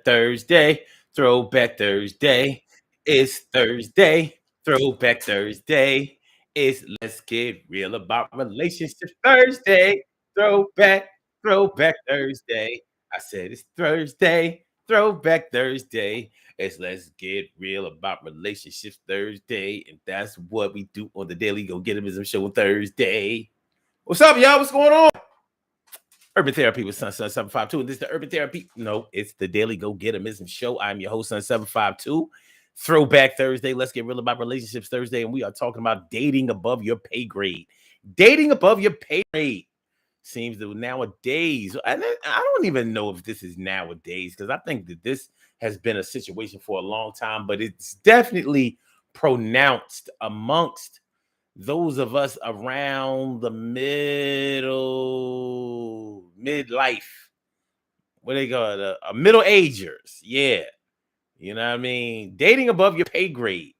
Thursday, Throwback Thursday. It's Thursday, Throwback Thursday. It's Let's Get Real About Relationships Thursday, Throwback Thursday. I said it's Thursday, Throwback Thursday. It's Let's Get Real About Relationships Thursday. And that's what we do on the Daily Go Getimism Show on Thursday. What's up, y'all? What's going on? Urban Therapy with Sun 752. And this is the Urban Therapy. No, it's the Daily Go Getimism Show. I'm your host, Sun 752. Throwback Thursday. Let's get real about relationships Thursday. And we are talking about dating above your pay grade. Dating above your pay grade. Seems that nowadays, I don't even know if this is nowadays, because I think that this has been a situation for a long time, but it's definitely pronounced amongst those of us around the midlife, what they call it, middle agers. Yeah. You know what I mean? Dating above your pay grade,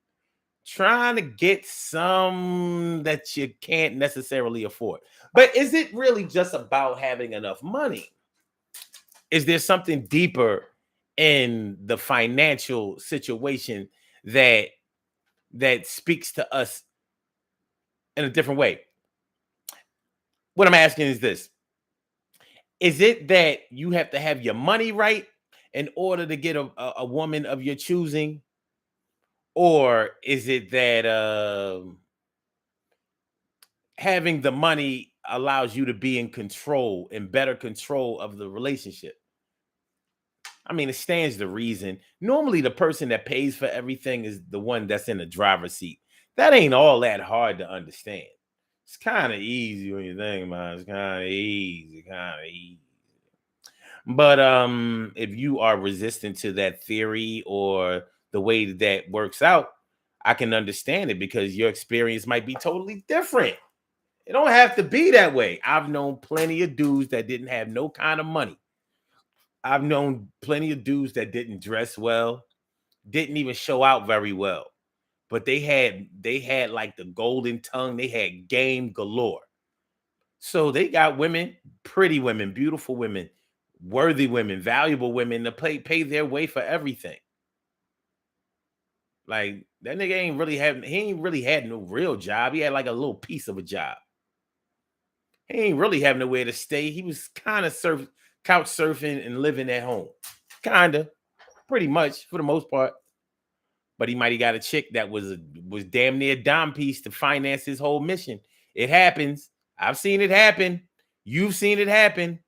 trying to get some that you can't necessarily afford. But is it really just about having enough money? Is there something deeper in the financial situation that speaks to us in a different way? What I'm asking is this. Is it that you have to have your money right in order to get a woman of your choosing? Or is it that having the money allows you to be in control, in better control of the relationship? I mean, it stands to reason. Normally, the person that pays for everything is the one that's in the driver's seat. That ain't all that hard to understand. It's kind of easy when you think about it. It's kind of easy. But if you are resistant to that theory or the way that works out, I can understand it, because your experience might be totally different. It don't have to be that way. I've known plenty of dudes that didn't have no kind of money. I've known plenty of dudes that didn't dress well, didn't even show out very well, but they had like the golden tongue. They had game galore. So they got women, pretty women, beautiful women, worthy women, valuable women to pay their way for everything. Like, that nigga he ain't really had no real job. He had like a little piece of a job. He ain't really having nowhere to stay. He was kind of couch surfing and living at home. Kinda, pretty much for the most part. But he might have got a chick that was damn near a dime piece to finance his whole mission. It happens. I've seen it happen. You've seen it happen.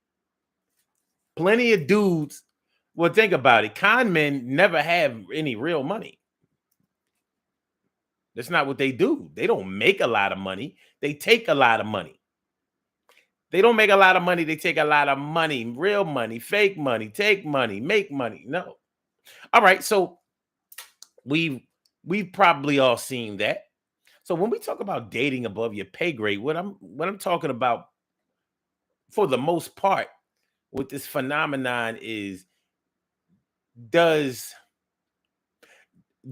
Plenty of dudes. Well, think about it. Con men never have any real money. That's not what they do. They don't make a lot of money. They take a lot of money. They don't make a lot of money. They take a lot of money, real money, fake money, take money, make money. No. All right. So we've probably all seen that. So when we talk about dating above your pay grade, what I'm talking about, for the most part, with this phenomenon is,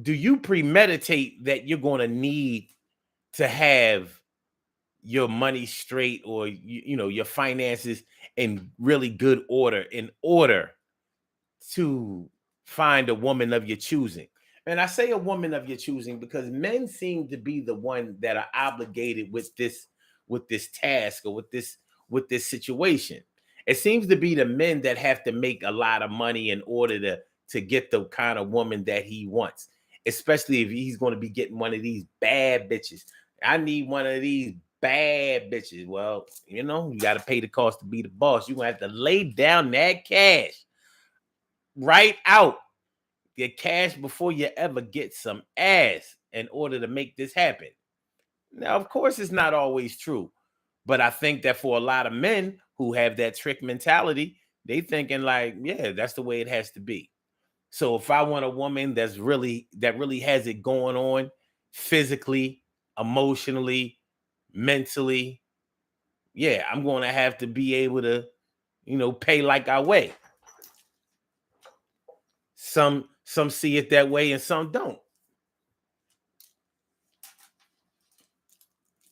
do you premeditate that you're going to need to have your money straight, or your finances in really good order, in order to find a woman of your choosing? And I say a woman of your choosing because men seem to be the one that are obligated with this task, or with this situation. It seems to be the men that have to make a lot of money in order to get the kind of woman that he wants, especially if he's going to be getting one of these bad bitches. I need one of these bad bitches. Well, you got to pay the cost to be the boss. You're going to have to lay down that cash right out. Your cash before you ever get some ass, in order to make this happen. Now, of course, it's not always true, but I think that for a lot of men who have that trick mentality, they thinking like, yeah, that's the way it has to be. So if I want a woman that really has it going on, physically, emotionally, mentally, yeah, I'm going to have to be able to, pay like I weigh. Some see it that way and some don't.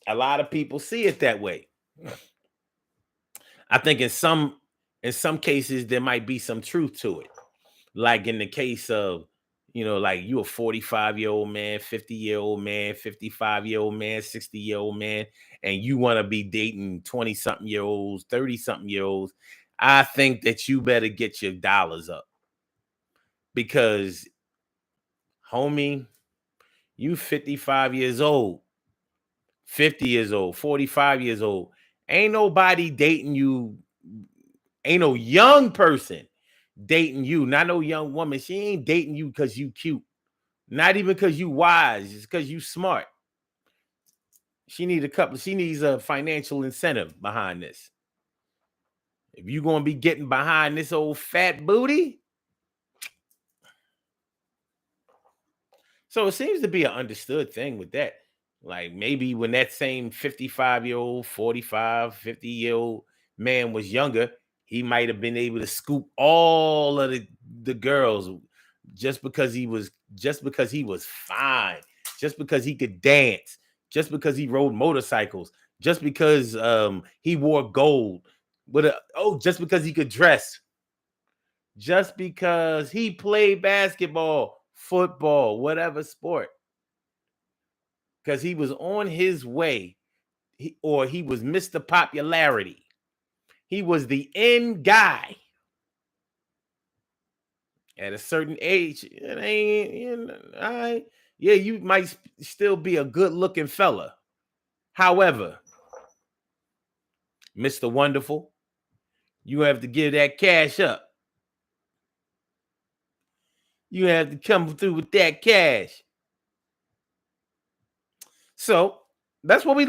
A lot of people see it that way. I think in some in some cases, there might be some truth to it. Like in the case of, like you a 45-year-old man, 50-year-old man, 55-year-old man, 60-year-old man, and you want to be dating 20-something-year-olds, 30-something-year-olds. I think that you better get your dollars up because, homie, you 55 years old, 50 years old, 45 years old. Ain't nobody dating you. Ain't no young person dating you. Not no young woman. She ain't dating you because you cute. Not even because you wise. It's because you smart. She needs a financial incentive behind this. If you gonna be getting behind this old fat booty. So it seems to be an understood thing with that. Like maybe when that same 55-year-old, 45, 50-year-old man was younger, he might have been able to scoop all of the girls just because he was fine, just because he could dance, just because he rode motorcycles, just because he wore gold, just because he could dress, just because he played basketball, football, whatever sport, because he was on his way, or he was Mr. Popularity. He was the end guy. At a certain age, it ain't, yeah, you might still be a good looking fella. However, Mr. Wonderful, you have to give that cash up. You have to come through with that cash. So that's what we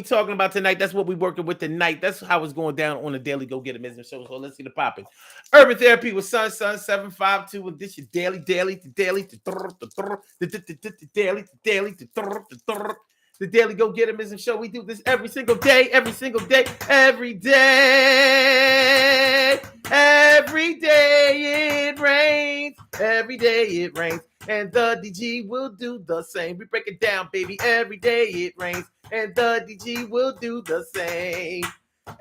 talking about tonight. That's what we working with tonight. That's how it's going down on the Daily Go Get It Business Show. So let's get it popping. Urban Therapy with Sun 752. And this your daily. The Daily Go Get It Business Show. We do this every single day. Every day it rains. Every day it rains. And the DG will do the same. We break it down, baby. Every day it rains. And the DG will do the same.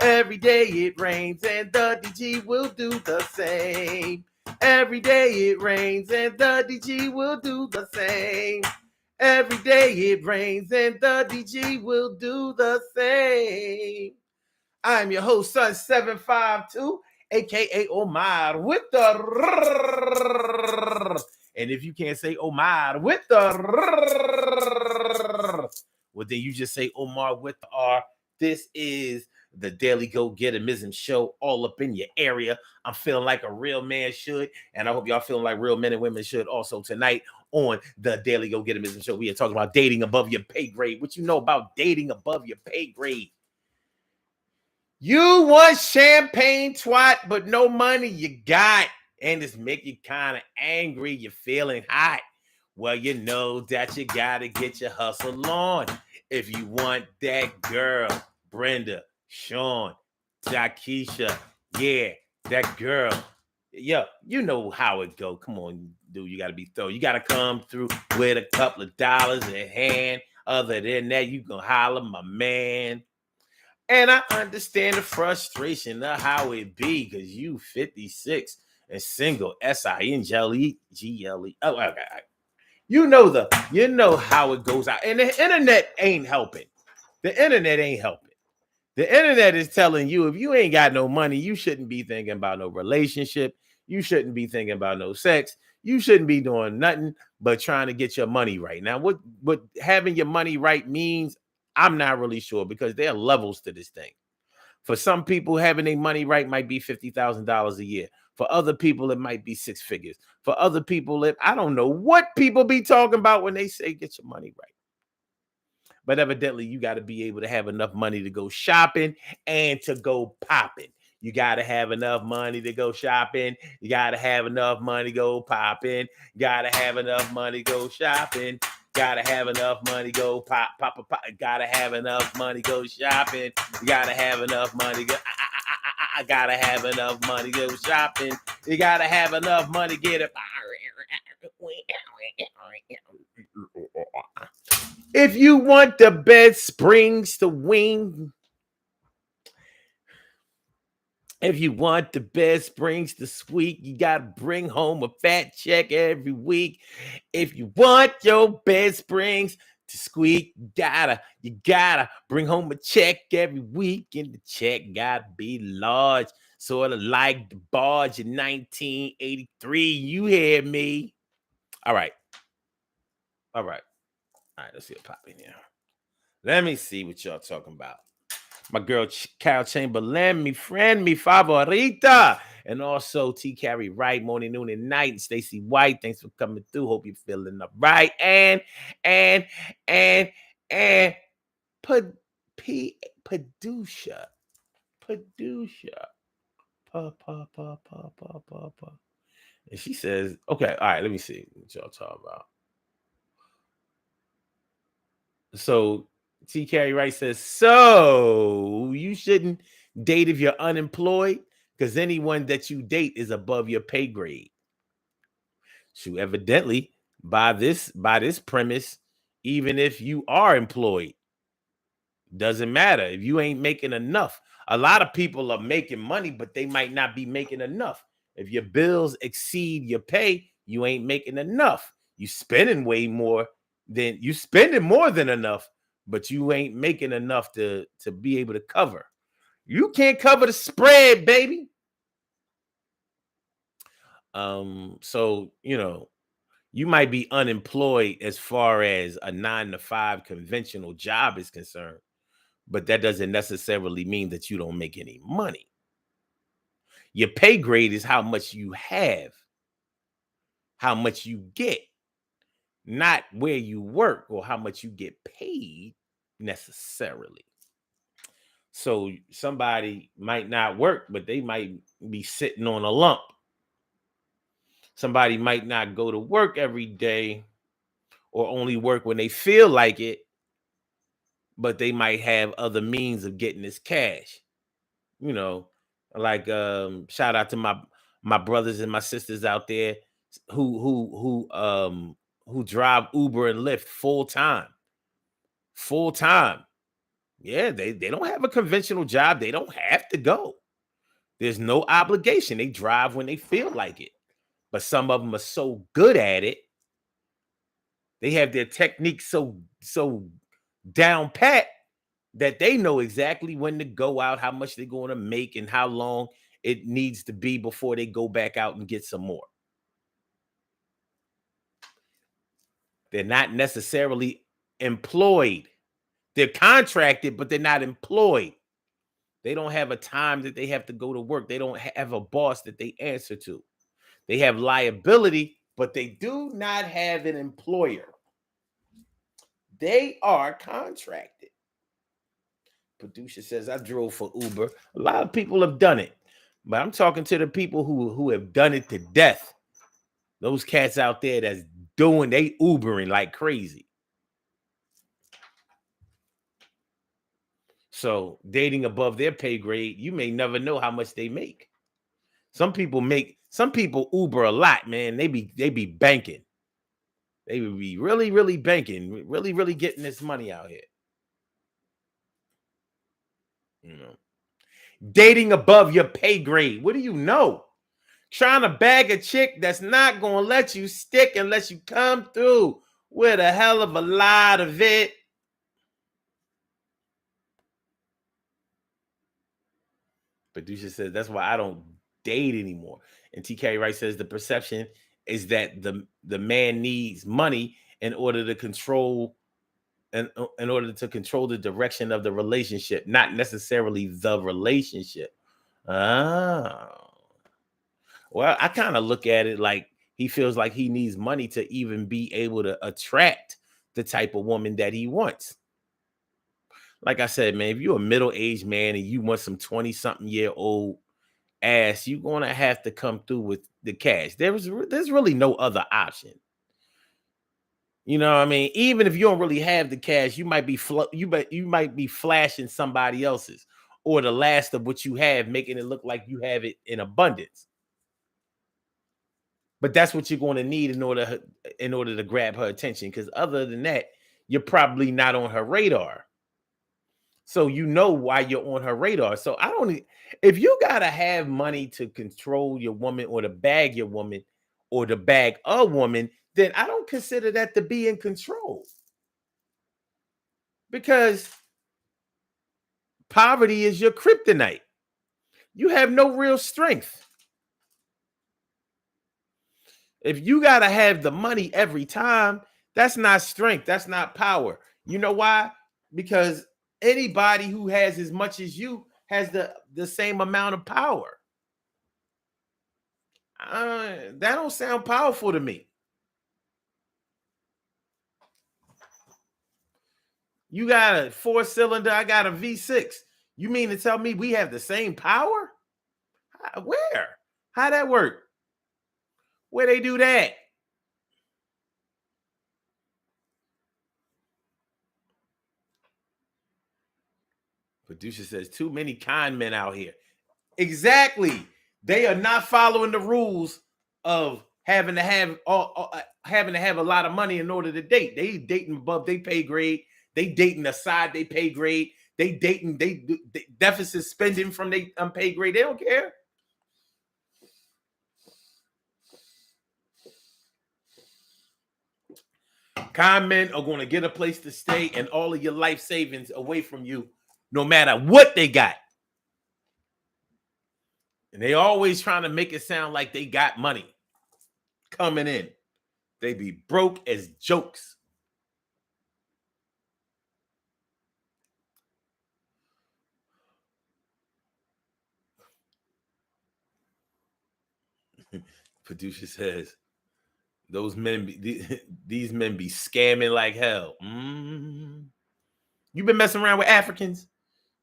Every day it rains. And the DG will do the same. Every day it rains. And the DG will do the same. Every day it rains. And the DG will do the same. I'm your host, Sun 752, aka Omar, with the. And if you can't say Omar with the, well, then you just say Omar with the R. This is the Daily Go Get It Mism Show, all up in your area. I'm feeling like a real man should, and I hope y'all feeling like real men and women should also tonight on the Daily Go Get It Mism Show. We are talking about dating above your pay grade. What you know about dating above your pay grade? You want champagne, twat, but no money you got. And it's make you kind of angry. You're feeling hot. Well, you know that you got to get your hustle on. If you want that girl, Brenda, Sean, Jakisha, yeah, that girl. Yeah, you know how it go. Come on, dude, you got to be thorough. You got to come through with a couple of dollars in hand. Other than that, you can holler, my man. And I understand the frustration of how it be, because you 56 and single, SINGLE. Oh, okay. You know how it goes out. And the internet ain't helping. The internet ain't helping. The internet is telling you if you ain't got no money, you shouldn't be thinking about no relationship. You shouldn't be thinking about no sex. You shouldn't be doing nothing but trying to get your money right. Now, what having your money right means, I'm not really sure, because there are levels to this thing. For some people, having their money right might be $50,000 a year. For other people, it might be six figures. For other people, I don't know what people be talking about when they say get your money right. But evidently, you got to be able to have enough money to go shopping and to go popping. You got to have enough money to go shopping. You got to have enough money to go popping. You got to have enough money to go shopping. Gotta have enough money, go pop. Gotta have enough money, go shopping. You gotta have enough money, go. I gotta have enough money, go shopping. You gotta have enough money, get it. If you want the bed springs to wing, If you want the best springs to sweet, you gotta bring home a fat check every week. If you want your best springs to squeak, you gotta bring home a check every week, and the check gotta be large, sort of like the barge in 1983. You hear me? All right, all right, all right. Let's see what pop in here. Let me see what y'all talking about. My girl Carol Chamberlain, me friend, me favorita. And also T. Carrie Wright, morning, noon, and night. And Stacy White, thanks for coming through. Hope you're feeling up right. And, and, Padusha. Padusha. Pa. And she says, okay, all right, let me see what y'all talking about. So T. Carrie Wright says, so you shouldn't date if you're unemployed because anyone that you date is above your pay grade. So evidently, by this premise, even if you are employed, doesn't matter if you ain't making enough. A lot of people are making money, but they might not be making enough. If your bills exceed your pay, you ain't making enough. You spending more than enough, but you ain't making enough to be able to cover. You can't cover the spread, baby. So you might be unemployed as far as a 9-to-5 conventional job is concerned, but that doesn't necessarily mean that you don't make any money. Your pay grade is how much you have, how much you get, not where you work or how much you get paid necessarily. So somebody might not work, but they might be sitting on a lump. Somebody might not go to work every day or only work when they feel like it, but they might have other means of getting this cash. You know, like shout out to my brothers and my sisters out there who drive Uber and Lyft full time. Full time. Yeah, they don't have a conventional job. They don't have to go. There's no obligation. They drive when they feel like it. But some of them are so good at it. They have their technique so down pat that they know exactly when to go out, how much they're going to make, and how long it needs to be before they go back out and get some more. They're not necessarily employed. They're contracted, but they're not employed. They don't have a time that they have to go to work. They don't have a boss that they answer to. They have liability, but they do not have an employer. They are contracted. Producer says, I drove for Uber. A lot of people have done it, but I'm talking to the people who have done it to death. Those cats out there they Ubering like crazy. So dating above their pay grade, you may never know how much they make. Some people Uber a lot, man. They be banking. They would be really, really banking, really, really getting this money out here. Dating above your pay grade. What do you know? Trying to bag a chick that's not gonna let you stick unless you come through with a hell of a lot of it. Producer says that's why I don't date anymore. And TK Wright says the perception is that the man needs money in order to control the direction of the relationship, not necessarily the relationship. Oh. Well, I kind of look at it like he feels like he needs money to even be able to attract the type of woman that he wants. Like I said, man, if you're a middle-aged man and you want some 20-something-year-old ass, you're gonna have to come through with the cash. There's really no other option. You know what I mean? Even if you don't really have the cash, you might be flashing somebody else's or the last of what you have, making it look like you have it in abundance. But that's what you're going to need in order to grab her attention. Because other than that, you're probably not on her radar. So you know why you're on her radar. So I don't if you gotta have money to control your woman or to bag your woman or to bag a woman, then I don't consider that to be in control. Because poverty is your kryptonite. You have no real strength. If you got to have the money every time, that's not strength. That's not power. You know why? Because anybody who has as much as you has the same amount of power. That don't sound powerful to me. You got a 4-cylinder, I got a V6. You mean to tell me we have the same power? Where? How that work? Where they do that? Producer says too many con men out here. Exactly. They are not following the rules of having to have a lot of money in order to date. They dating above they pay grade. They dating aside they pay grade. They dating they deficit spending from they pay grade. They don't care. Con men are going to get a place to stay and all of your life savings away from you, no matter what they got. And they always trying to make it sound like they got money coming in. They be broke as jokes. Producer says, those men be these men be scamming like hell. You been messing around with Africans.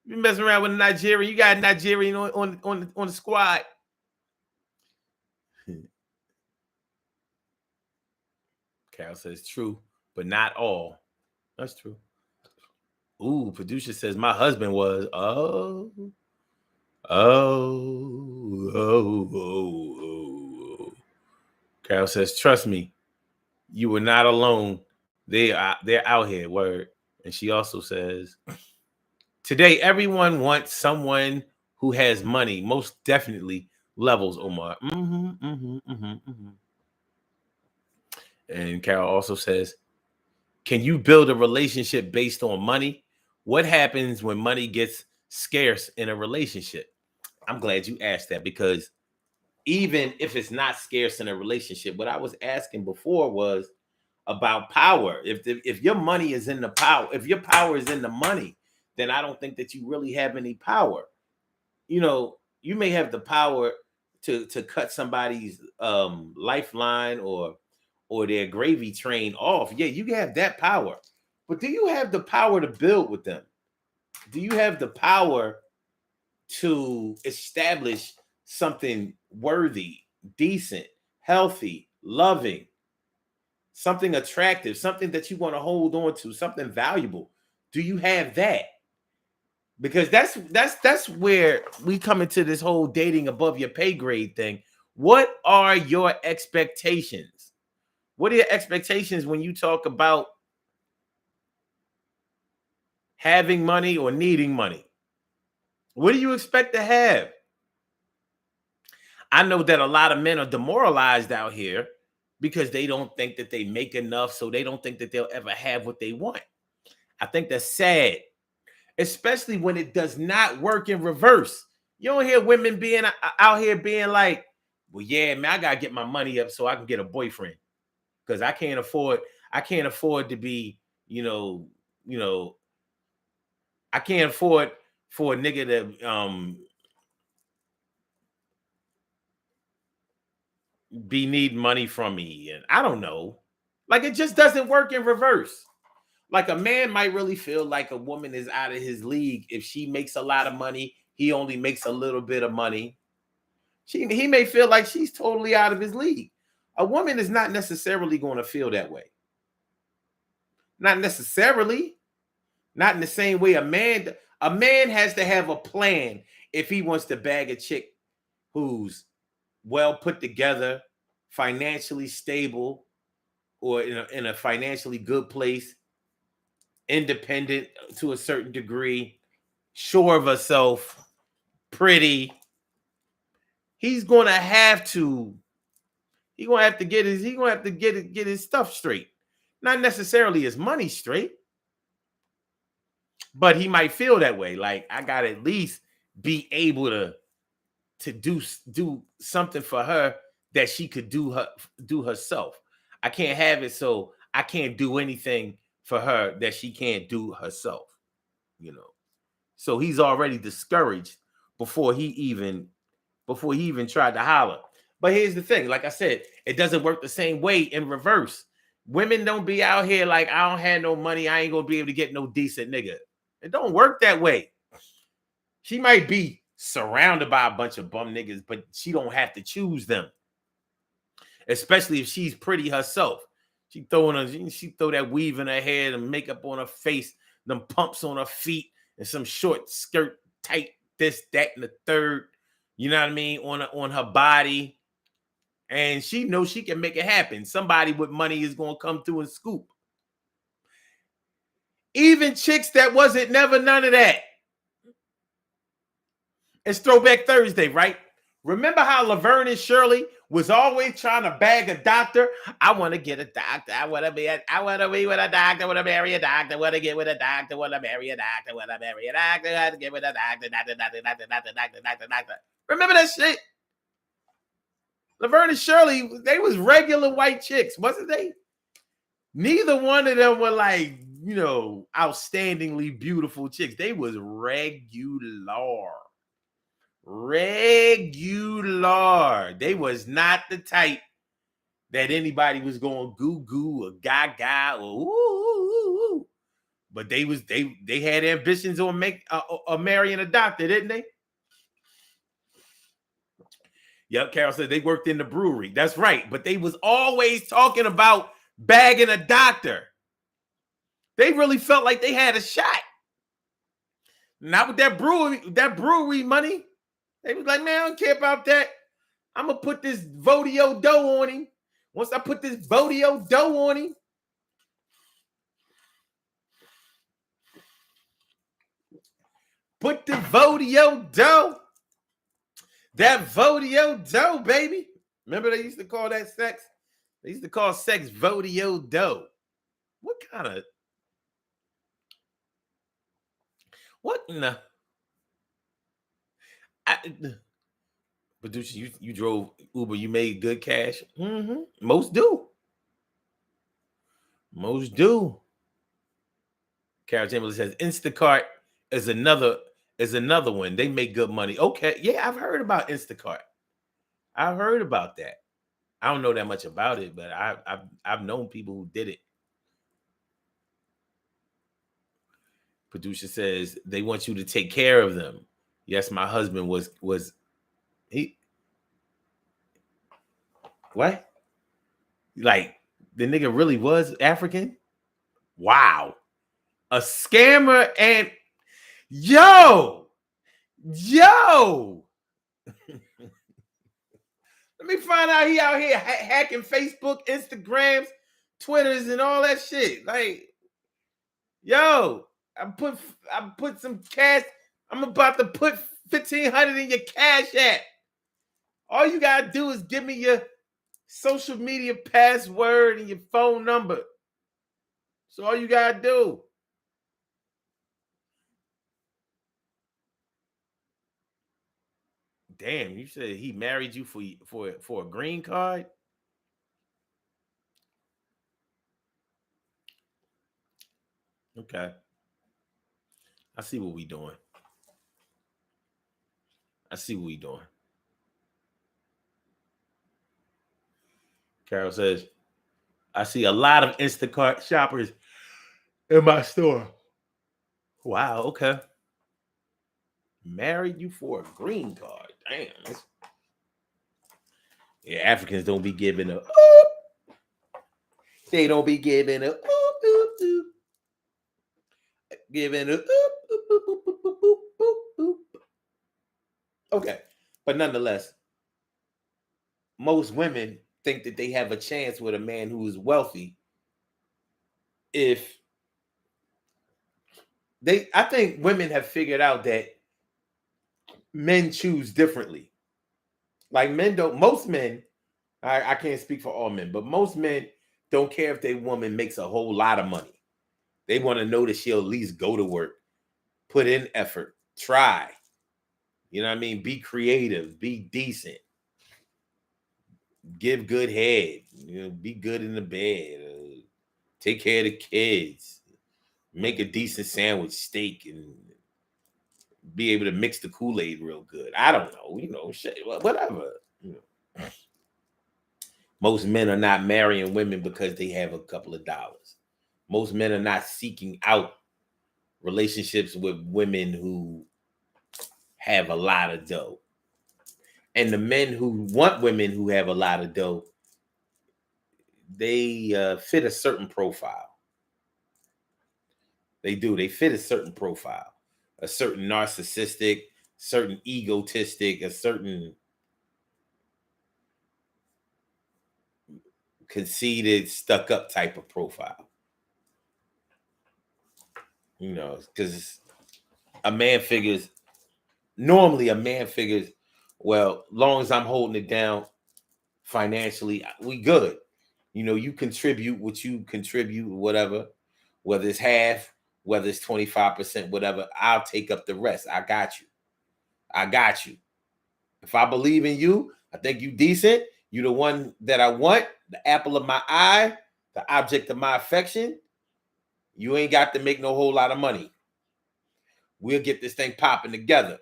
You been messing around with Nigeria. You got Nigerian on the squad. Carol says true, but not all. That's true. Ooh, producer says my husband was. Oh. Carol says, trust me, you were not alone. They're out here. Word. And she also says, today everyone wants someone who has money. Most definitely levels, Omar. And Carol also says, can you build a relationship based on money? What happens when money gets scarce in a relationship? I'm glad you asked that because even if it's not scarce in a relationship, what I was asking before was about power. If your money is in the power, if your power is in the money, then I don't think that you really have any power. You know, you may have the power to cut somebody's lifeline or their gravy train off. Yeah, you have that power. But do you have the power to build with them? Do you have the power to establish something worthy, decent, healthy, loving, something attractive, something that you want to hold on to, something valuable? Do you have that? Because that's where we come into this whole dating above your pay grade thing. What are your expectations? What are your expectations when you talk about having money or needing money? What do you expect to have? I know that a lot of men are demoralized out here because they don't think that they make enough, so they don't think that they'll ever have what they want. I think that's sad, especially when it does not work in reverse. You don't hear women being out here being like, "Well, yeah, man, I gotta get my money up so I can get a boyfriend because I can't afford to be, you know, I can't afford for a nigga to be needing money from me." And I don't know. Like it just doesn't work in reverse. Like a man might really feel like a woman is out of his league if she makes a lot of money, he only makes a little bit of money. He may feel like she's totally out of his league. A woman is not necessarily going to feel that way. Not necessarily. Not in the same way a man has to have a plan if he wants to bag a chick who's well put together, financially stable, or in a financially good place, independent to a certain degree, sure of herself, pretty. He's gonna have to. He's gonna have to get his. He's gonna have to get his stuff straight. Not necessarily his money straight, but he might feel that way. Like I gotta at least be able to do something for her that she could do herself. I can't have it so I can't do anything for her that she can't do herself. You know. So he's already discouraged before he even tried to holler. But here's the thing, like I said, it doesn't work the same way in reverse. Women don't be out here like, I don't have no money, I ain't gonna be able to get no decent nigga. It don't work that way. She might be surrounded by a bunch of bum niggas, but she don't have to choose them. Especially if she's pretty herself. She throw that weave in her hair, and makeup on her face, them pumps on her feet, and some short skirt, tight this, that, and the third. You know what I mean? On her body. And she knows she can make it happen. Somebody with money is going to come through and scoop. Even chicks that wasn't never none of that. It's Throwback Thursday, right? Remember how Laverne and Shirley was always trying to bag a doctor? I want to get a doctor. I want to be with a doctor. I want to marry a doctor. I want to get with a doctor. I want to marry a doctor. I want to marry a doctor. I want to get with a doctor. Remember that shit? Laverne and Shirley, they was regular white chicks, wasn't they? Neither one of them were like, outstandingly beautiful chicks. They was regular. They was not the type that anybody was going goo or gaga or ooh. But they had ambitions on marrying a doctor, didn't they? Yep, Carol said they worked in the brewery. That's right. But they was always talking about bagging a doctor. They really felt like they had a shot. Not with that brewery money. They was like, man, I don't care about that. I'm going to put this Vodio dough on him. Once I put this Vodio dough on him, put the Vodio dough. That Vodio dough, baby. Remember they used to call that sex? They used to call sex Vodio dough. What in the... Producer, you drove Uber, you made good cash? Mm-hmm. Most do. Carol Chamberlain says Instacart is another one. They make good money. Okay, yeah, I've heard about Instacart. I've heard about that. I don't know that much about it, but I've known people who did it. Producer says they want you to take care of them. Yes, my husband was he. What? Like the nigga really was African? Wow. A scammer and yo. Let me find out he out here hacking Facebook, Instagrams, Twitters, and all that shit. Like, yo, I put some cash. I'm about to put $1,500 in your Cash App. All you gotta do is give me your social media password and your phone number. So all you gotta do. Damn, you said he married you for a green card? Okay. I see what we doing. Carol says, I see a lot of Instacart shoppers in my store. Wow, okay. Married you for a green card. Damn. Yeah, Africans don't be giving a They don't be giving a giving a Okay. But nonetheless, most women think that they have a chance with a man who is wealthy if I think women have figured out that men choose differently. Like men don't, most men, I can't speak for all men, but most men don't care if their woman makes a whole lot of money. They want to know that she'll at least go to work, put in effort, try. You know what I mean? Be creative, be decent, give good head, be good in the bed, take care of the kids, make a decent sandwich, steak, and be able to mix the Kool-Aid real good. I don't know, shit, whatever. Most men are not marrying women because they have a couple of dollars. Most men are not seeking out relationships with women who have a lot of dough. And the men who want women who have a lot of dough, they fit a certain profile. They do. They fit a certain profile, a certain narcissistic, certain egotistic, a certain conceited, stuck up type of profile. Because normally a man figures, well, long as I'm holding it down financially, we good. You contribute what you contribute, whatever, whether it's half, whether it's 25%, whatever, I'll take up the rest. I got you. I got you. If I believe in you, I think you decent. You the one that I want, the apple of my eye, the object of my affection. You ain't got to make no whole lot of money. We'll get this thing popping together.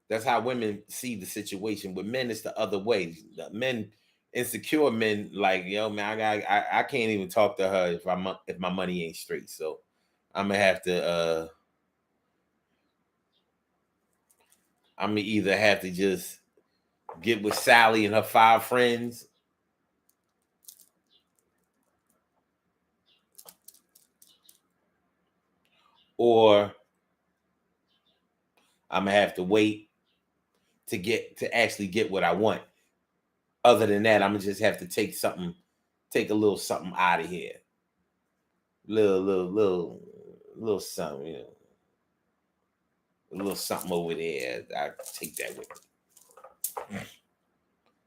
That's how women see the situation. With men, it's the other way. The men, insecure men, like, man, I can't even talk to her if my money ain't straight. So I'm gonna have to I'm gonna either have to just get with Sally and her 5 friends, or I'm gonna have to wait to actually get what I want. Other than that, I'm gonna just have to take a little something out of here. Little something, a little something over there. I take that with me.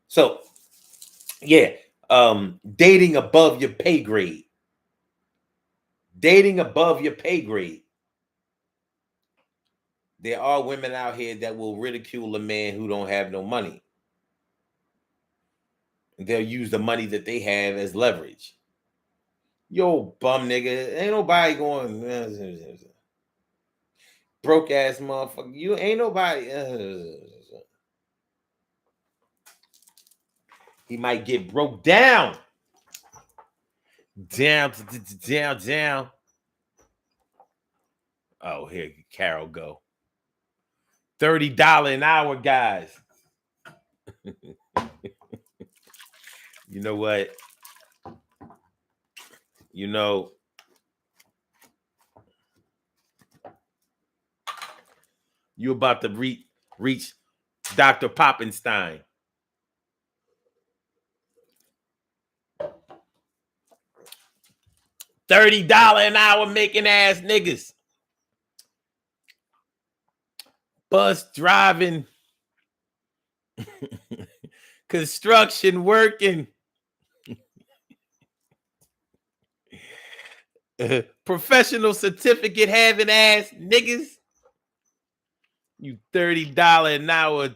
So yeah, dating above your pay grade. Dating above your pay grade. There are women out here that will ridicule a man who don't have no money. They'll use the money that they have as leverage. Yo, bum nigga, ain't nobody going broke ass motherfucker. You ain't nobody. He might get broke down. Down. Oh, here Carol go. $30 an hour, guys. You know what? You about to reach Dr. Poppenstein. $30 an hour making ass niggas. Bus driving. Construction working. Professional certificate having ass niggas. You $30 an hour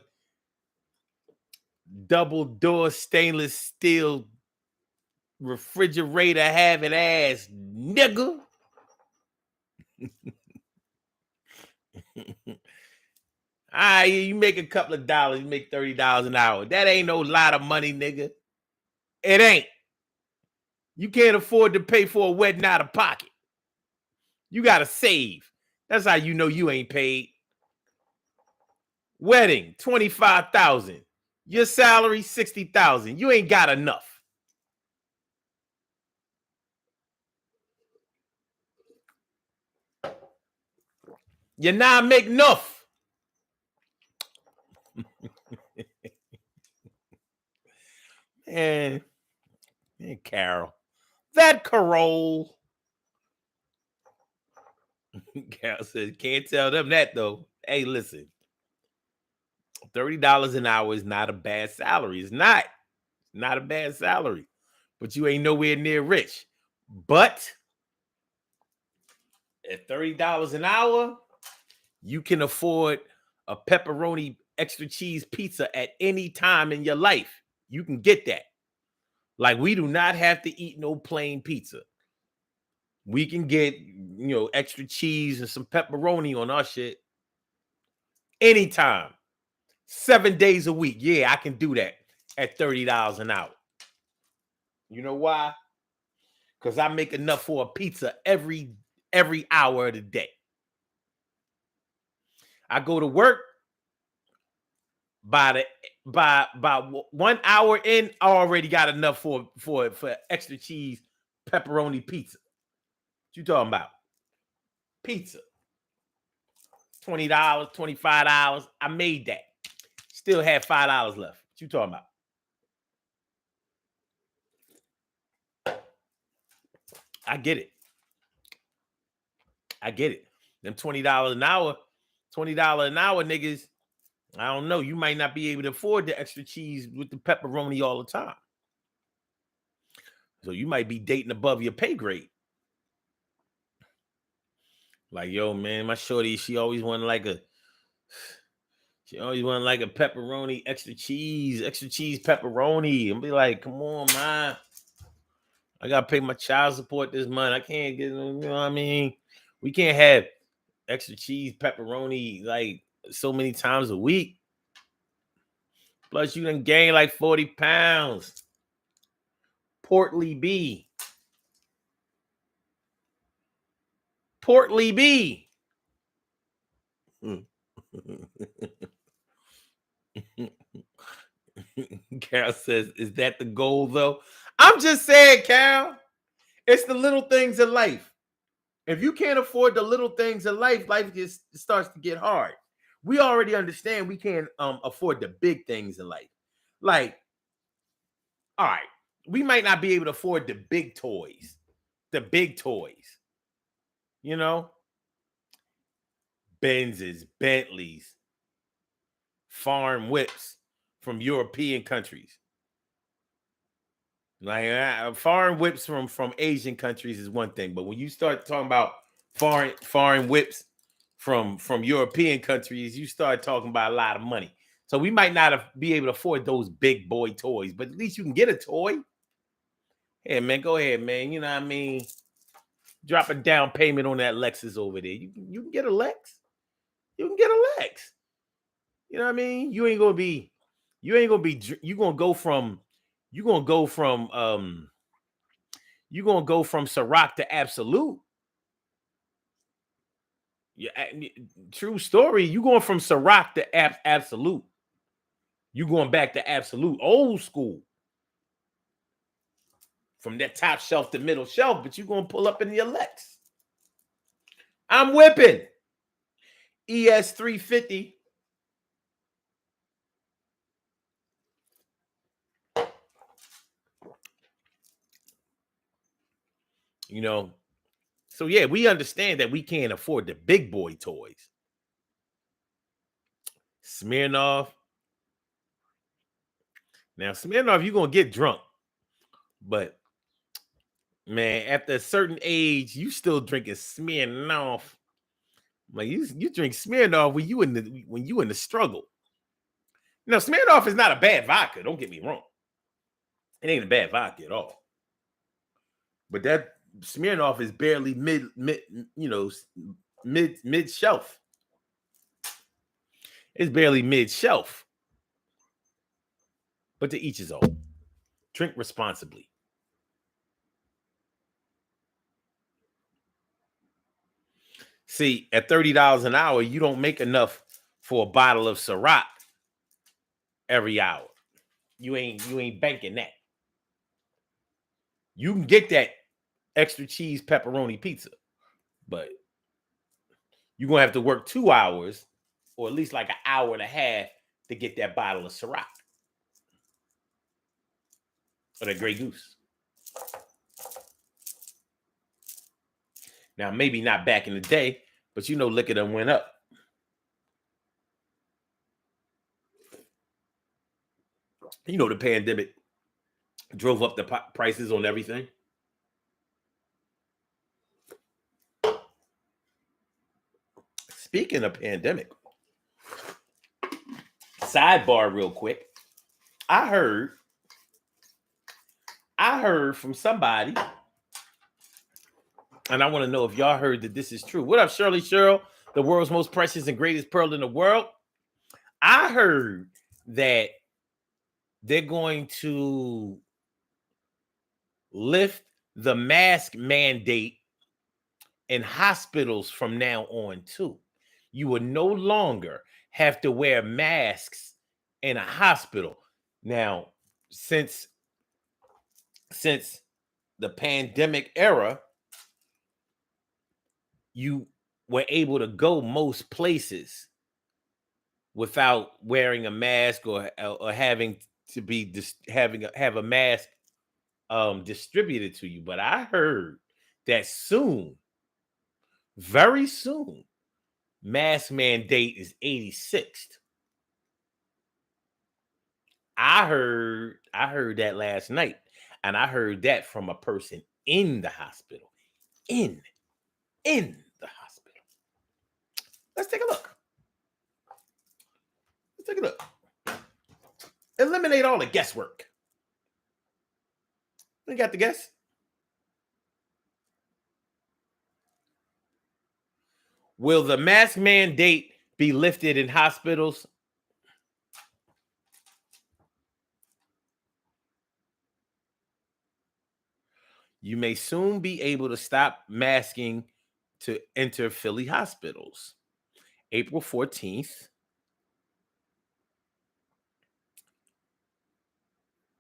double door stainless steel refrigerator having ass nigga. You make a couple of dollars, you make $30 an hour. That ain't no lot of money, nigga. It ain't. You can't afford to pay for a wedding out of pocket. You gotta save. That's how you know you ain't paid. Wedding, $25,000. Your salary, $60,000. You ain't got enough. You're not making enough. Man, Carol. That Carol. Cal says, can't tell them that though. Hey, listen, $30 an hour is not a bad salary. It's not a bad salary, but you ain't nowhere near rich. But at $30 an hour, you can afford a pepperoni extra cheese pizza at any time in your life. You can get that. Like, we do not have to eat no plain pizza. We can get, extra cheese and some pepperoni on our shit anytime. 7 days a week. Yeah, I can do that at $30 an hour. You know why? Because I make enough for a pizza every hour of the day. I go to work by 1 hour in, I already got enough for extra cheese pepperoni pizza. What you talking about? Pizza. $20, $25. I made that. Still had $5 left. What you talking about? I get it. Them $20 an hour, niggas. I don't know. You might not be able to afford the extra cheese with the pepperoni all the time. So you might be dating above your pay grade. Like, yo, man, my shorty, she always wanted like a pepperoni, extra cheese pepperoni. And be like, come on, man. I gotta pay my child support this month. I can't get, you know what I mean? We can't have extra cheese pepperoni like so many times a week. Plus, you done gain like 40 pounds. Portly B. Carol says, is that the goal though? I'm just saying, Carol, it's the little things in life. If you can't afford the little things in life, life just starts to get hard. We already understand we can't afford the big things in life. Like, all right, we might not be able to afford the big toys. You know, Benzes, Bentleys, foreign whips from European countries. Like, foreign whips from Asian countries is one thing, but when you start talking about foreign whips from European countries, you start talking about a lot of money. So we might not be able to afford those big boy toys, but at least you can get a toy. Hey, man, go ahead, man. You know what I mean? Drop a down payment on that Lexus over there. You can get a Lex. You can get a Lex. You know what I mean? You're gonna go from Ciroc to Absolute. Yeah, true story. You going from Ciroc to Absolute. You going back to Absolute, old school. From that top shelf to middle shelf, but you gonna pull up in your Lex. I'm whipping ES 350. You know, so yeah, we understand that we can't afford the big boy toys. Smirnoff. Now, Smirnoff, you're gonna get drunk, but man, after a certain age, you still drinking Smirnoff. Like, you drink Smirnoff when you in the struggle. Now, Smirnoff is not a bad vodka. Don't get me wrong. It ain't a bad vodka at all. But that Smirnoff is barely mid shelf. It's barely mid shelf. But to each his own. Drink responsibly. See, at $30 an hour, you don't make enough for a bottle of Ciroc every hour. You ain't banking that. You can get that extra cheese pepperoni pizza, but you're gonna have to work 2 hours or at least like an hour and a half to get that bottle of Ciroc or that Grey Goose. Now, maybe not back in the day, But you know, liquor done went up. You know, the pandemic drove up the prices on everything. Speaking of pandemic, sidebar real quick. I heard from somebody, and I want to know if y'all heard that this is true. What up, Shirley Cheryl, the world's most precious and greatest pearl in the world? I heard that they're going to lift the mask mandate in hospitals from now on too. You will no longer have to wear masks in a hospital. Now, since the pandemic era, you were able to go most places without wearing a mask or having to be have a mask distributed to you. But I heard that soon, very soon, mask mandate is 86th. I heard that last night, and I heard that from a person in the hospital. In the hospital. Let's take a look. Eliminate all the guesswork. You got the guess? Will the mask mandate be lifted in hospitals? You may soon be able to stop masking to enter Philly hospitals. April 14th,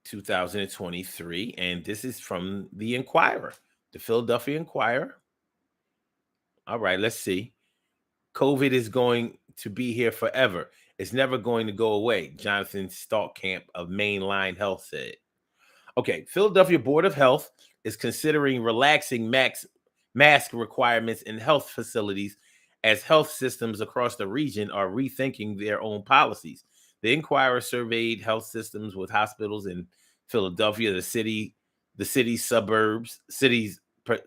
2023. And this is from the Inquirer, the Philadelphia Inquirer. All right, let's see. COVID is going to be here forever. It's never going to go away, Jonathan Stoltkamp of Mainline Health said. Okay, Philadelphia Board of Health is considering relaxing mask requirements in health facilities as health systems across the region are rethinking their own policies. The Inquirer surveyed health systems with hospitals in Philadelphia, the city's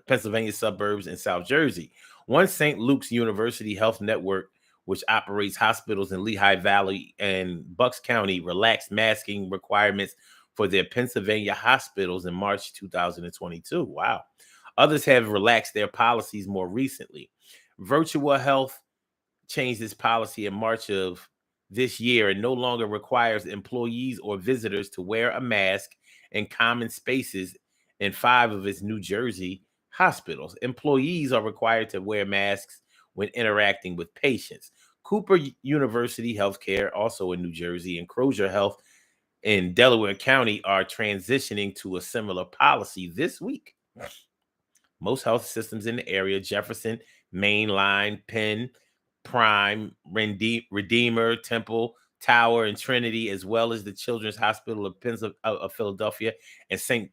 Pennsylvania suburbs, and South Jersey. One St. Luke's University Health Network, which operates hospitals in Lehigh Valley and Bucks County, relaxed masking requirements for their Pennsylvania hospitals in March 2022. Wow. Others have relaxed their policies more recently. Virtual Health changed its policy in March of this year and no longer requires employees or visitors to wear a mask in common spaces in 5 of its New Jersey hospitals. Employees are required to wear masks when interacting with patients. Cooper University Healthcare, also in New Jersey, and Crozier Health in Delaware County are transitioning to a similar policy this week. Most health systems in the area, Jefferson, Mainline, Penn, Prime, Redeemer, Temple, Tower, and Trinity, as well as the Children's Hospital of Philadelphia and St.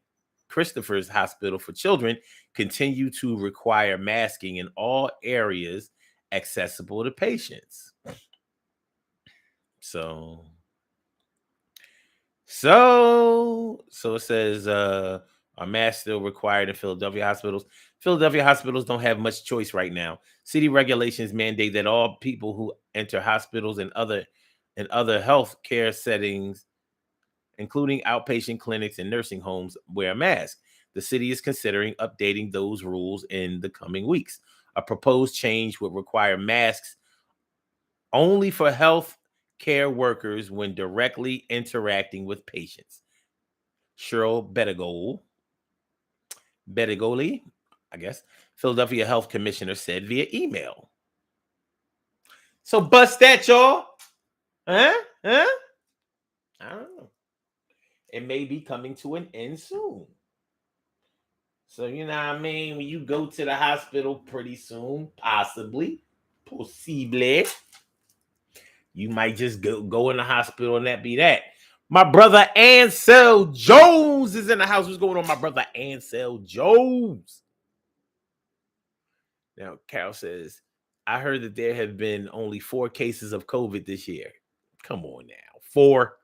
Christopher's Hospital for Children, continue to require masking in all areas accessible to patients. So it says are masks still required in Philadelphia hospitals? Philadelphia hospitals don't have much choice right now. City regulations mandate that all people who enter hospitals and other health care settings, including outpatient clinics and nursing homes, wear a mask. The city is considering updating those rules in the coming weeks. A proposed change would require masks only for health care workers when directly interacting with patients. Cheryl Bettigoli, I guess, Philadelphia Health Commissioner, said via email. So bust that, y'all. Huh? I don't know. It may be coming to an end soon. So, you know what I mean? When you go to the hospital pretty soon, possibly, you might just go in the hospital and that be that. My brother Ansel Jones is in the house. What's going on, my brother Ansel Jones? Now, Carol says, I heard that there have been only 4 cases of COVID this year. Come on now. 4.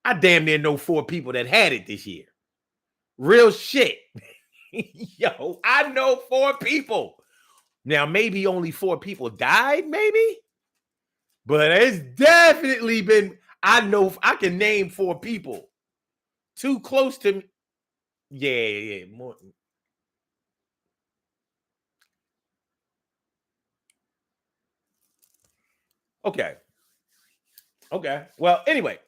I damn near know 4 people that had it this year. Real shit. Yo, I know 4 people. Now, maybe only 4 people died, maybe. But it's definitely been, I know, I can name 4 people. Too close to me. Yeah. More. Okay. Well, anyway.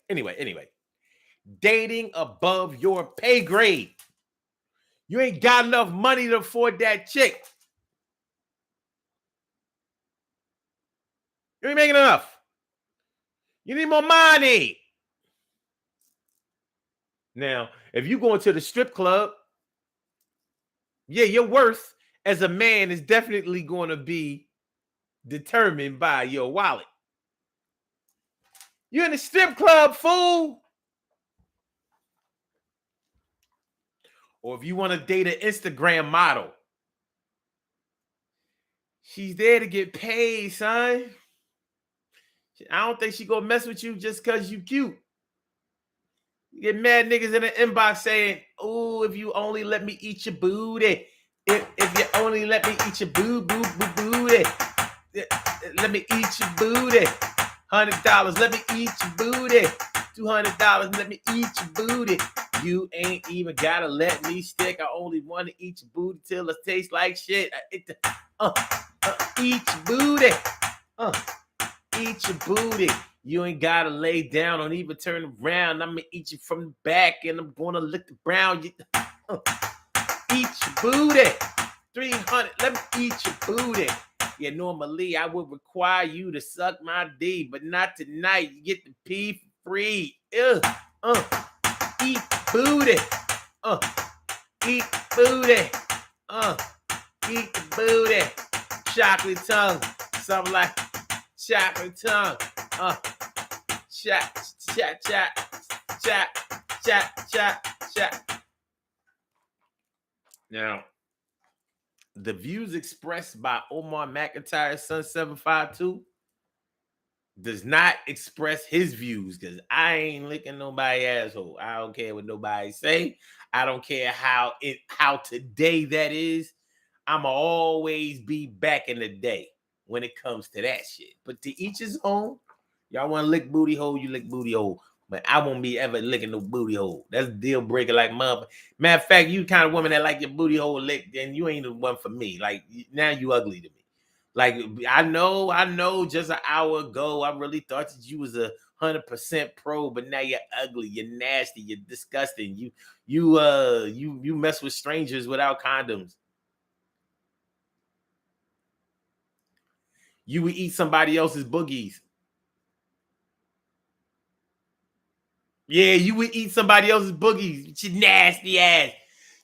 Dating above your pay grade. You ain't got enough money to afford that chick. You ain't making enough. You need more money. Now, if you go into the strip club, yeah, your worth as a man is definitely going to be determined by your wallet. You're in the strip club, fool. Or if you want to date an Instagram model, she's there to get paid, son. I don't think she gonna mess with you just because you cute. You get mad niggas in the inbox saying, "Oh, if you only let me eat your booty. If you only let me eat your booty. Let me eat your booty. $100, let me eat your booty. $200, let me eat your booty. You ain't even gotta let me stick. I only want to eat your booty till it tastes like shit. Eat your booty. Eat your booty. You ain't gotta lay down or even turn around. I'm gonna eat you from the back and I'm gonna lick the brown. Eat your booty. 300. Let me eat your booty. Yeah, normally I would require you to suck my D, but not tonight. You get the P for free. Eat booty. Eat booty. Eat the booty. Chocolate tongue. Something like chocolate tongue. Chat. Now, the views expressed by Omar McIntyre's son 752 does not express his views because I ain't licking nobody asshole. I don't care what nobody say. I don't care how today that is. I'ma always be back in the day when it comes to that shit. But to each his own. Y'all want to lick booty hole, you lick booty hole. But I won't be ever licking no booty hole. That's a deal breaker like mother. Matter of fact, you kind of woman that like your booty hole licked, then you ain't the one for me. Like now you ugly to me. Like I know just an hour ago, I really thought that you was 100% pro, but now you're ugly, you're nasty, you're disgusting. You mess with strangers without condoms. You would eat somebody else's boogies. Yeah, you would eat somebody else's boogies. Your nasty ass.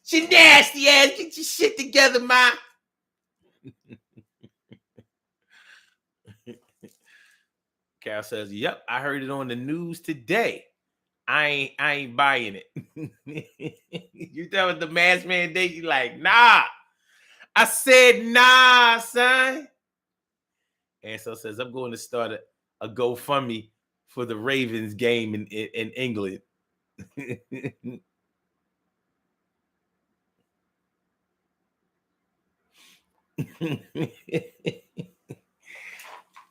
Your nasty ass. Get your shit together, ma. Cal says, "Yep, I heard it on the news today. I ain't buying it." You tell with the mask mandate, you like, nah. I said nah, son. And so says, I'm going to start a GoFundMe for the Ravens game in England.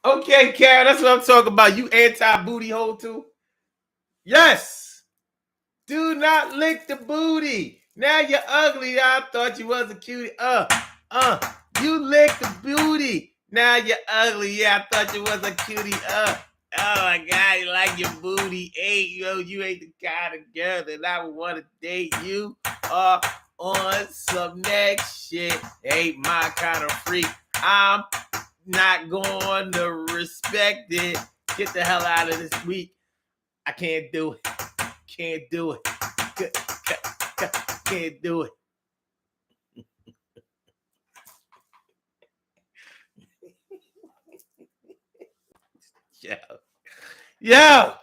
Okay, Karen, that's what I'm talking about. You anti-booty hole too? Yes. Do not lick the booty. Now you're ugly. I thought you was a cutie. You lick the booty. Now you're ugly. Yeah, I thought you was a cutie. Oh my God, you like your booty. Hey, you ain't the kind of girl that I would want to date. You are on some next shit. Ain't my kind of freak. I'm not going to respect it. Get the hell out of this week. I can't do it. Can't do it. Can't do it. Yeah.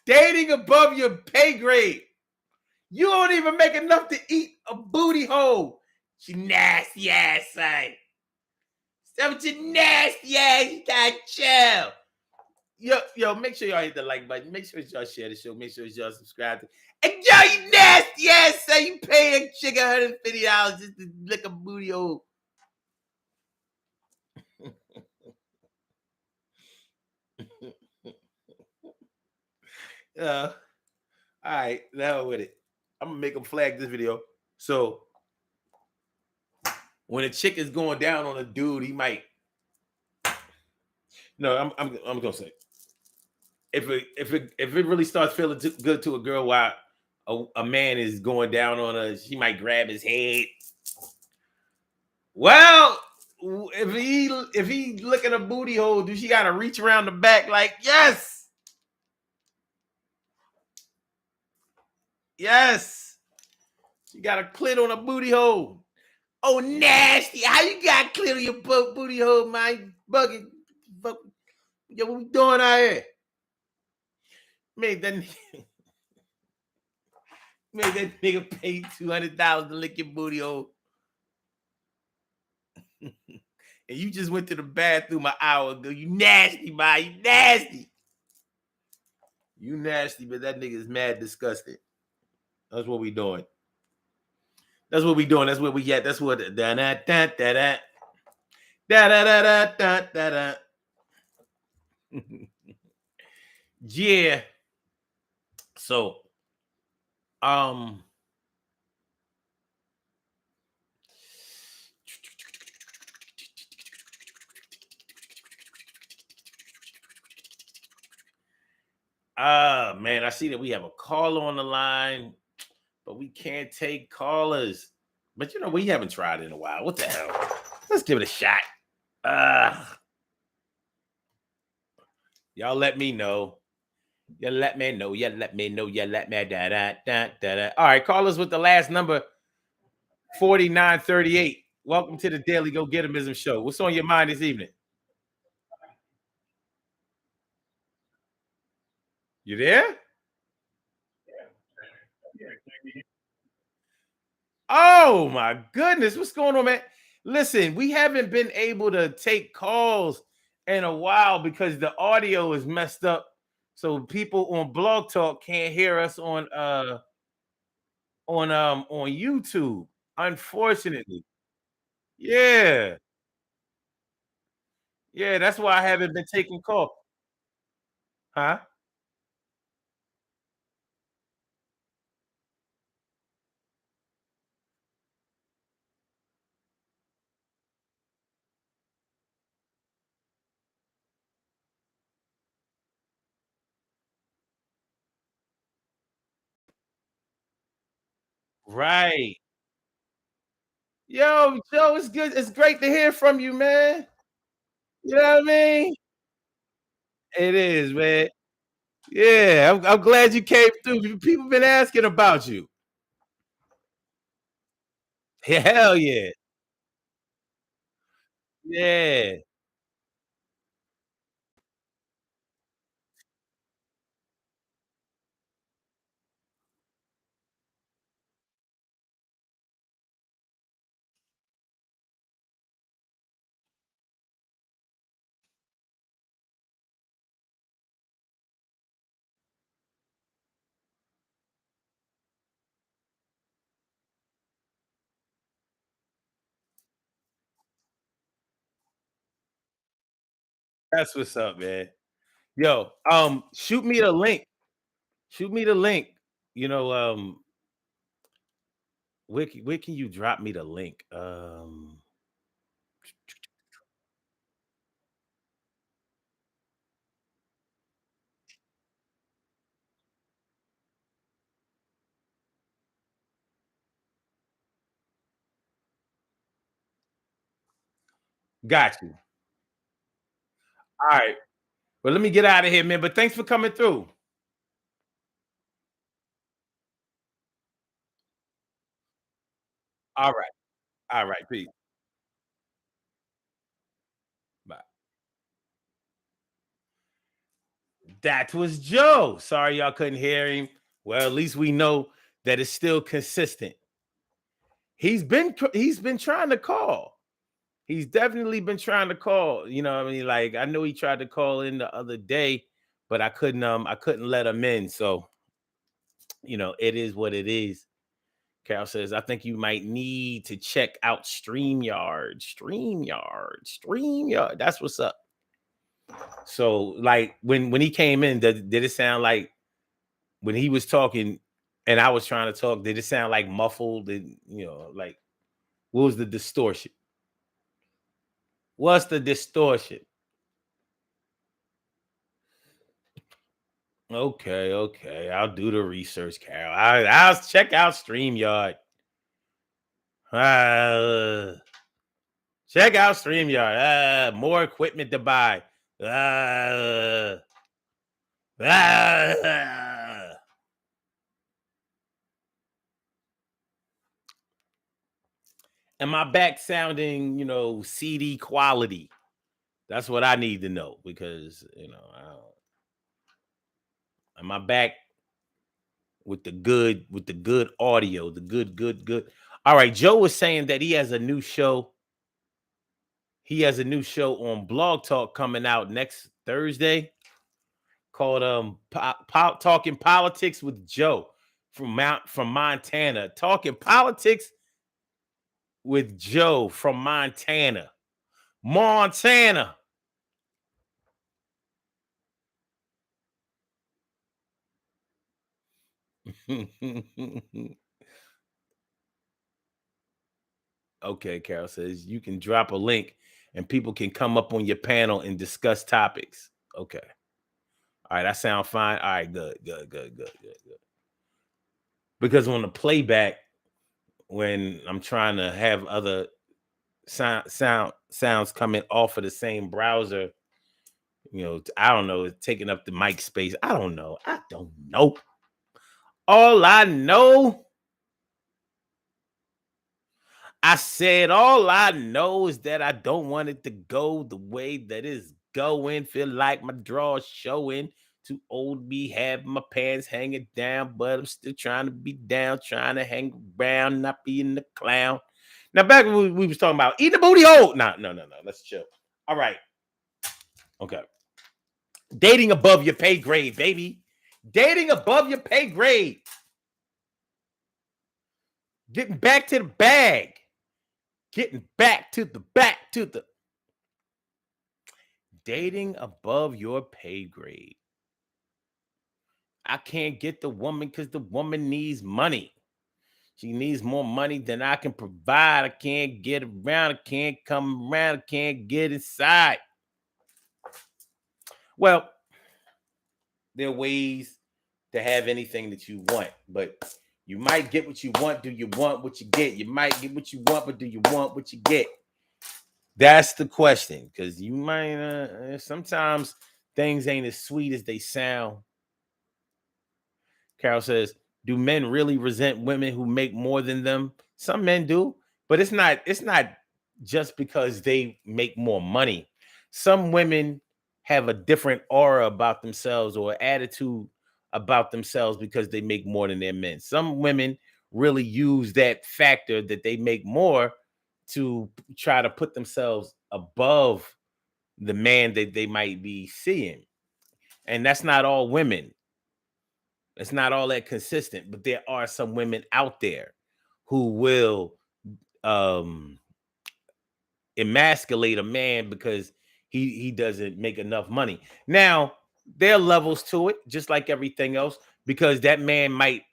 Dating above your pay grade. You don't even make enough to eat a booty hole. You nasty ass son. That was your nasty ass. You gotta chill. Yo, make sure y'all hit the like button. Make sure y'all share the show. Make sure y'all subscribe to. And yo, you nasty ass, say you pay a chick $150 just to lick a booty hole. All right, now with it. I'm gonna make them flag this video. So when a chick is going down on a dude, he might. No, I'm gonna say if it really starts feeling good to a girl while a man is going down on her, she might grab his head. Well, if he look at a booty hole, do she gotta reach around the back like yes, yes? She got a clit on a booty hole. Oh, nasty! How you got clit on your booty hole, man? Bugging, yo, what we doing out here? Make that make that nigga pay $200 to lick your booty hole. And you just went to the bathroom an hour ago. You nasty, man. You nasty. You nasty, but that nigga is mad disgusted. That's what we doing. That's what we doing. That's what we at. That's what da da da da da da da da da da. Yeah. So, um, man, I see that we have a caller on the line, but we can't take callers. But you know, we haven't tried in a while. What the hell? Let's give it a shot. Y'all let me know. You let me know. You let me know. You let me da da da da da. All right, callers with the last number 4938. Welcome to the Daily Go Getimism Show. What's on your mind this evening? You there? Oh my goodness, what's going on, man? Listen, we haven't been able to take calls in a while because the audio is messed up. So people on Blog Talk can't hear us on YouTube, unfortunately. Yeah. Yeah, that's why I haven't been taking calls. Huh? Right. Yo, Joe, it's good. It's great to hear from you, man. You know what I mean? It is, man. Yeah, I'm glad you came through. People been asking about you. Hell yeah. Yeah, that's what's up, man. Yo, shoot me the link. Shoot me the link. You know, where can you drop me the link? Got you. All right. Well, let me get out of here, man. But thanks for coming through. All right. All right. Peace. Bye. That was Joe. Sorry y'all couldn't hear him. Well, at least we know that it's still consistent. He's been trying to call. He's definitely been trying to call. You know what I mean? Like, I know he tried to call in the other day, but I couldn't let him in. So, it is what it is. Carol says, I think you might need to check out StreamYard. StreamYard. That's what's up. So, like, when he came in, did it sound like when he was talking and I was trying to talk, did it sound like muffled? And like, what was the distortion? What's the distortion? Okay. I'll do the research, Carol. I'll check out StreamYard. Uh, check out StreamYard. More equipment to buy. Uh, uh, Am I back sounding, CD quality? That's what I need to know because, am I back with the good audio, the good. All right, Joe was saying that he has a new show. He has a new show on Blog Talk coming out next Thursday called Talking Politics with Joe from Montana. Talking Politics with Joe from Montana. Montana. Okay, Carol says you can drop a link and people can come up on your panel and discuss topics. Okay. All right, that sounds fine. All right, good. Because on the playback, when I'm trying to have other sounds coming off of the same browser, I don't know, it's taking up the mic space. I don't know. All I know, I said, all I know is that I don't want it to go the way that it's going. Feel like my drawers showing. Too old to be having my pants hanging down, but I'm still trying to be down, trying to hang around, not being the clown. Now, back when we was talking about eat the booty hole. No. Let's chill. All right. Okay. Dating above your pay grade, baby. Dating above your pay grade. Getting back to the bag. Getting back to the dating above your pay grade. I can't get the woman because the woman needs money. She needs more money than I can provide. I can't get around. I can't come around. I can't get inside. Well, there are ways to have anything that you want, but you might get what you want. Do you want what you get? You might get what you want, but do you want what you get? That's the question, because you might sometimes things ain't as sweet as they sound. Carol says, "Do men really resent women who make more than them?" Some men do, but it's not just because they make more money. Some women have a different aura about themselves or attitude about themselves because they make more than their men. Some women really use that factor that they make more to try to put themselves above the man that they might be seeing. And that's not all women. It's not all that consistent, but there are some women out there who will um emasculate a man because he doesn't make enough money. Now, there are levels to it, just like everything else, because that man might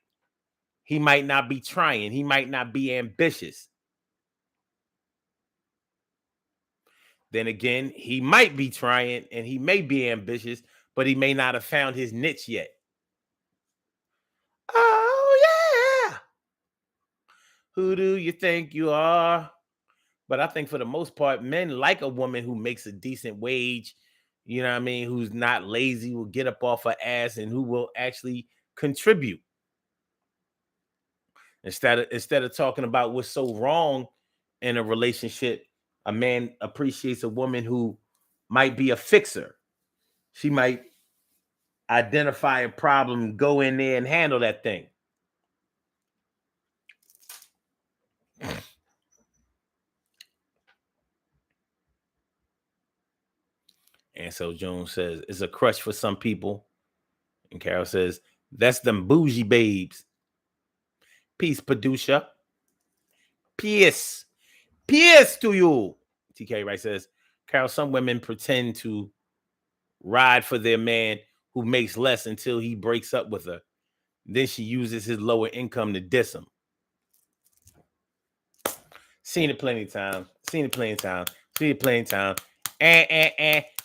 not be trying, he might not be ambitious. Then again, he might be trying and he may be ambitious, but he may not have found his niche yet. Oh yeah. Who do you think you are? But I think for the most part, men like a woman who makes a decent wage, you know what I mean, who's not lazy, will get up off her ass and who will actually contribute. Instead of talking about what's so wrong in a relationship, a man appreciates a woman who might be a fixer. She might identify a problem, go in there and handle that thing. And so Jones says, it's a crush for some people. And Carol says, that's them bougie babes. Peace, producer. Peace. Peace to you. TK Wright says, Carol, some women pretend to ride for their man who makes less until he breaks up with her. Then she uses his lower income to diss him. Seen it plenty of times. Seen it plenty of times. Seen it plenty of times.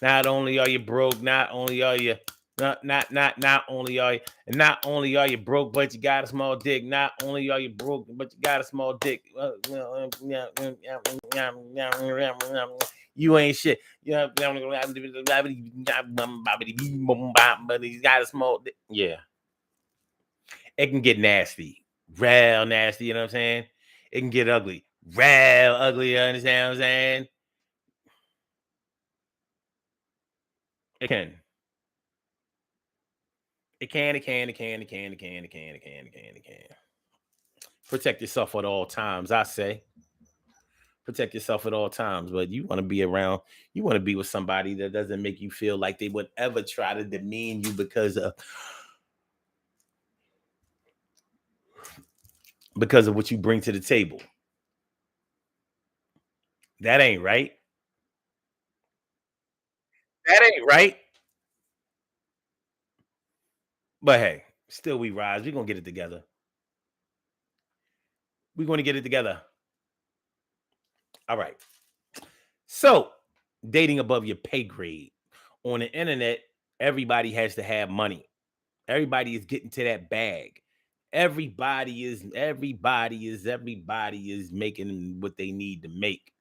Not only are you broke, not only are you not only are you broke, but you got a small dick. Not only are you broke, but you got a small dick. You ain't shit. But he's got a small dick. Yeah. It can get nasty. Real nasty, you know what I'm saying? It can get ugly. Real ugly, you understand what I'm saying? It can. It can. Protect yourself at all times, I say. Protect yourself at all times, but you want to be around, you want to be with somebody that doesn't make you feel like they would ever try to demean you because of what you bring to the table. That ain't right. That ain't right. But hey, still we rise. We're gonna get it together. We're gonna get it together. All right. So, dating above your pay grade. On the internet, everybody has to have money. Everybody is getting to that bag. Everybody is making what they need to make.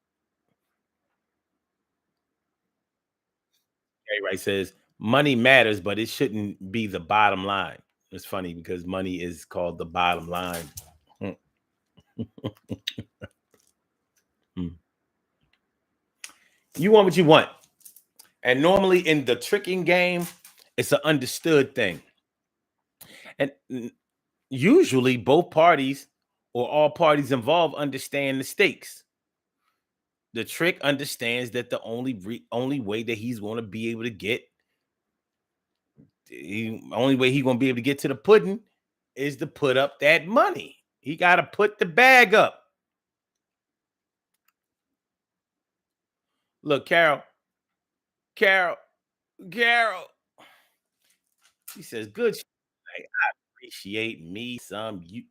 Right says money matters, but it shouldn't be the bottom line. It's funny because money is called the bottom line. You want what you want. And normally in the tricking game, it's an understood thing. And usually both parties or all parties involved understand the stakes. The trick understands that the only way that he's going to be able to get only way he's going to be able to get to the pudding is to put up that money. He got to put the bag up. Look, Carol. She says, "Good. I appreciate me some you.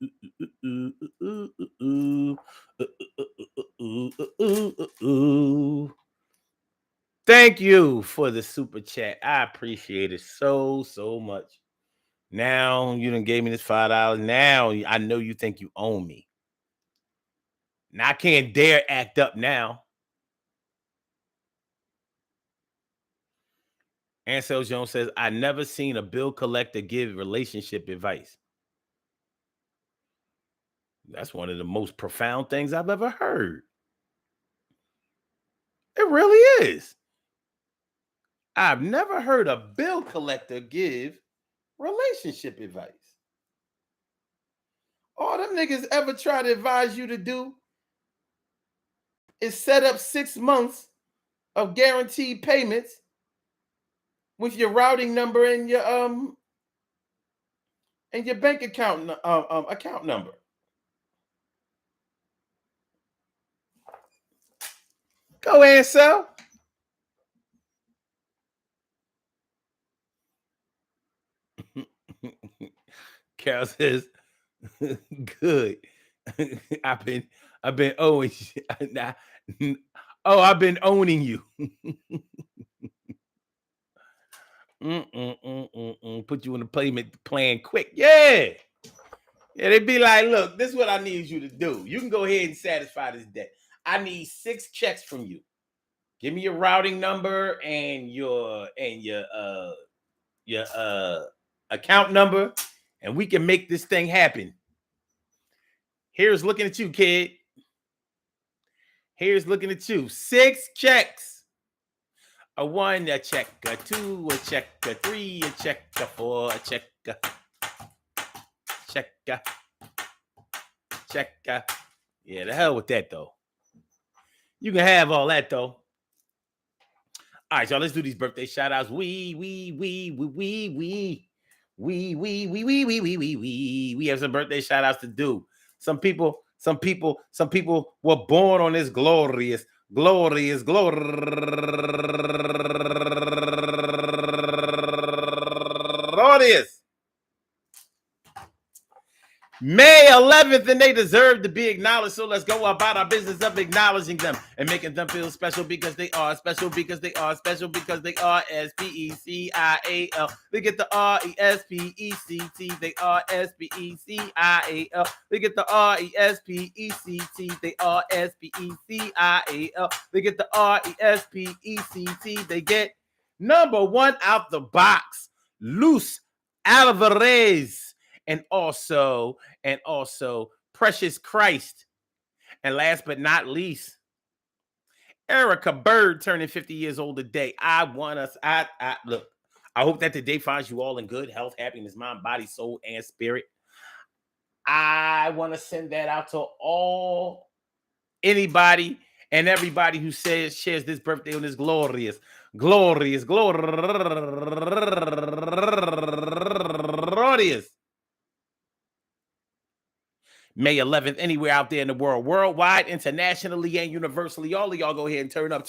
Thank you for the super chat. I appreciate it so much. Now you done gave me this $5. Now I know you think you own me. Now I can't dare act up now." Ansel Jones says, "I never seen a bill collector give relationship advice." That's one of the most profound things I've ever heard. It really is. I've never heard a bill collector give relationship advice. All them niggas ever try to advise you to do is set up 6 months of guaranteed payments with your routing number and your bank account number. Go ahead, sell. Carol says, "Good. I've been owing. Oh, I've been owning you. Put you in the payment plan quick. Yeah. Yeah, they'd be like, look, this is what I need you to do. You can go ahead and satisfy this debt. I need 6 checks from you. Give me your routing number and your account number, and we can make this thing happen. Here's looking at you, kid. Here's looking at you. 6 checks. A 1, a check, a 2, a check, a 3, a check, a 4, a check, check. Yeah, the hell with that though. You can have all that though. All right, y'all, let's do these birthday shout outs. We have some birthday shout outs to do. Some people were born on this glorious May 11th, and they deserve to be acknowledged. So let's go about our business of acknowledging them and making them feel special because they are special, because they are special, because they are SPECIAL. They get the RESPECT. They are SPECIAL. They get the RESPECT. They are SPECIAL. They get the RESPECT. They get number one out the box, Luz Alvarez. And also Precious Christ. And last but not least, Erica Bird turning 50 years old today. Look, I hope that today finds you all in good health, happiness, mind, body, soul, and spirit. I want to send that out to anybody and everybody who shares this birthday on this glorious May 11th, anywhere out there in the world, worldwide, internationally, and universally. All of y'all go ahead and turn up.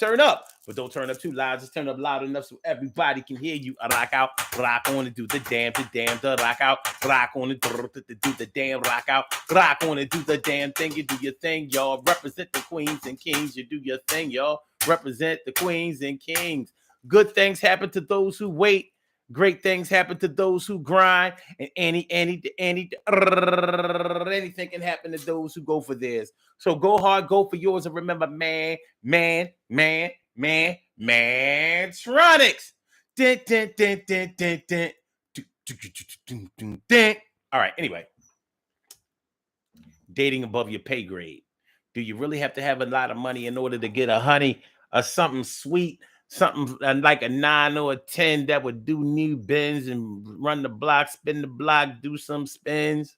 But don't turn up too loud. Just turn up loud enough so everybody can hear you. Rock out, rock on and do the damn, the rock out, rock on and do the damn, rock out, rock on and do the damn thing. You do your thing, y'all. Represent the queens and kings. You do your thing, y'all. Represent the queens and kings. Good things happen to those who wait. Great things happen to those who grind, and anything can happen to those who go for theirs. So go hard, go for yours, and remember, Mantronics. All right, anyway. Dating above your pay grade. Do you really have to have a lot of money in order to get a honey or something sweet? Something like a 9 or a 10 that would do new bends and run the block, spin the block, do some spins.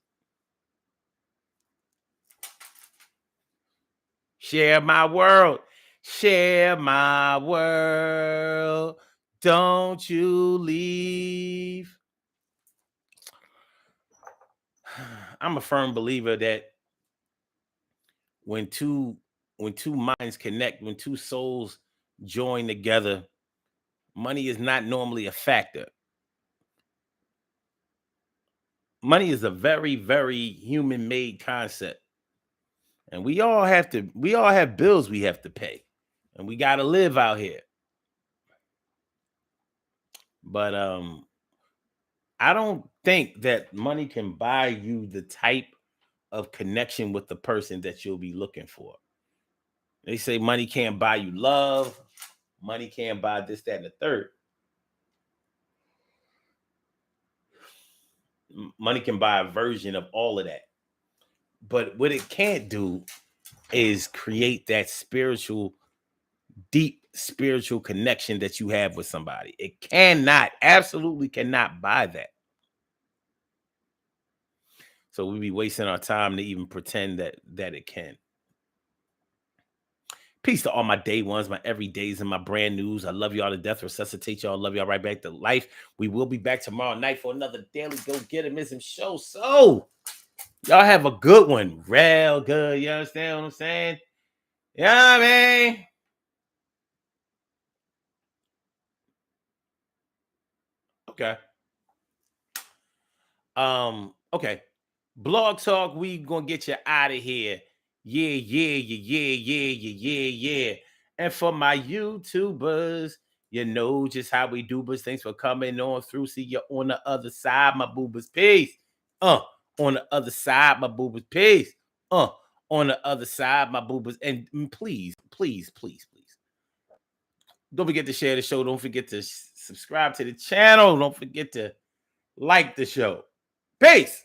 Share my world. Share my world. Don't you leave. I'm a firm believer that when two minds connect, when two souls join together, money is not normally a factor. Money is a very, very human-made concept. And we all have bills we have to pay. And we got to live out here. But I don't think that money can buy you the type of connection with the person that you'll be looking for. They say money can't buy you love. Money can't buy this, that, and the third. Money can buy a version of all of that. But what it can't do is create that deep spiritual connection that you have with somebody. It absolutely cannot buy that. So we be wasting our time to even pretend that it can. Peace to all my day ones, my everydays, and my brand news. I love y'all to death. Resuscitate y'all. Love y'all right back to life. We will be back tomorrow night for another Daily Go Getimism show. So y'all have a good one. Real good. You understand what I'm saying? Yeah, man. Okay. Okay. Blog Talk, we gonna get you out of here. Yeah. And for my YouTubers, you know just how we do, but thanks for coming on through. See you on the other side, my boobers. Peace. On the other side, my boobers. Peace. On the other side, my boobers. And please. Don't forget to share the show. Don't forget to subscribe to the channel. Don't forget to like the show. Peace.